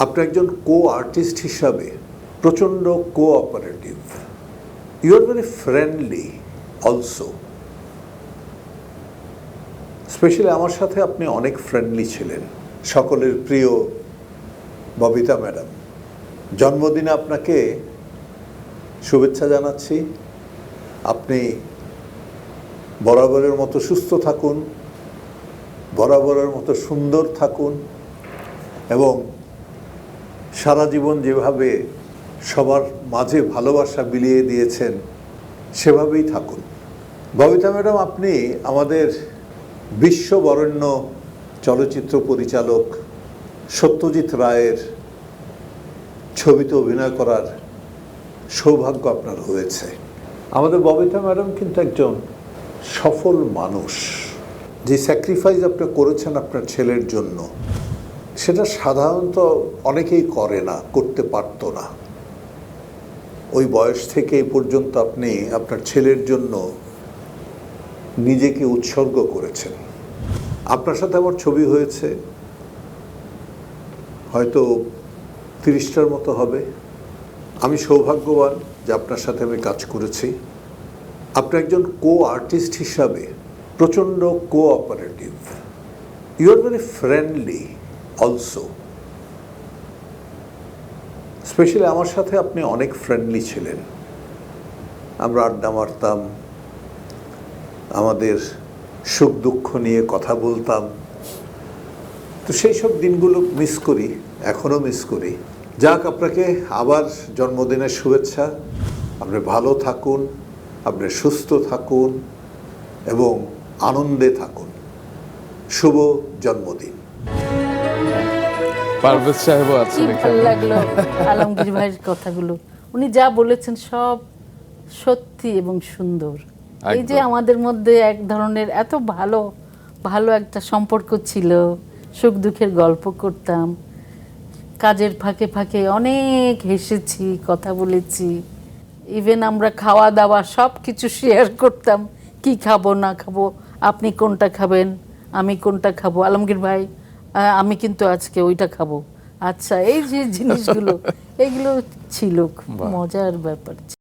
আপনি একজন কো আর্টিস্ট হিসাবে প্রচণ্ড cooperative, you are very friendly also. Specially আমার সাথে আপনি অনেক ফ্রেন্ডলি ছিলেন। সকলের প্রিয় ববিতা ম্যাডাম, জন্মদিনে আপনাকে শুভেচ্ছা জানাচ্ছি। আপনি বরাবরের মতো সুস্থ থাকুন, বরাবরের মতো সুন্দর থাকুন এবং সারা জীবন যেভাবে সবার মাঝে ভালোবাসা বিলিয়ে দিয়েছেন সেভাবেই থাকুন। ববিতা ম্যাডাম, আপনি আমাদের বিশ্ববরেণ্য চলচ্চিত্র পরিচালক সত্যজিৎ রায়ের ছবিতে অভিনয় করার সৌভাগ্য আপনার হয়েছে। আমাদের ববিতা ম্যাডাম কিন্তু একজন সফল মানুষ। যে স্যাক্রিফাইস আপনি করেছেন আপনার ছেলের জন্য, সেটা সাধারণত অনেকেই করে না, করতে পারতো না। ওই বয়স থেকে এই পর্যন্ত আপনি আপনার ছেলের জন্য নিজেকে উৎসর্গ করেছেন। আপনার সাথে আমার ছবি হয়েছে হয়তো 30টার মতো হবে। আমি সৌভাগ্যবান যে আপনার সাথে আমি কাজ করেছি। আপনি একজন কো আর্টিস্ট হিসাবে প্রচণ্ড cooperative, you are very friendly also. Specially আমার সাথে আপনি অনেক ফ্রেন্ডলি ছিলেন। আমরা আড্ডা মারতাম, আমাদের সুখ দুঃখ নিয়ে কথা বলতাম। তো সেই সব দিনগুলো মিস করি, এখনও মিস করি। যাক, আপনাকে আবার জন্মদিনের শুভেচ্ছা। আপনি ভালো থাকুন, আপনি সুস্থ থাকুন এবং আনন্দে থাকুন। শুভ জন্মদিন। পারভেজ সাহেবও আছেন কি ভালো লাগলো আলমগীর ভাইয়ের কথাগুলো। উনি যা বলেছেন সব সত্যি এবং সুন্দর। এই যে আমাদের মধ্যে এক ধরনের এত ভালো ভালো একটা সম্পর্ক ছিল, সুখ দুঃখের গল্প করতাম, কাজের ফাঁকে ফাঁকে অনেক হেসেছি, কথা বলেছি। ইভেন আমরা খাওয়া দাওয়া সব কিছু শেয়ার করতাম, কি খাবো না খাবো, আপনি কোনটা খাবেন, আমি কোনটা খাবো, আলমগীর ভাই আমি কিন্তু আজকে ওইটা খাবো। আচ্ছা, এই যে জিনিসগুলো এগুলো ছিল, খুব মজার ব্যাপার ছিল।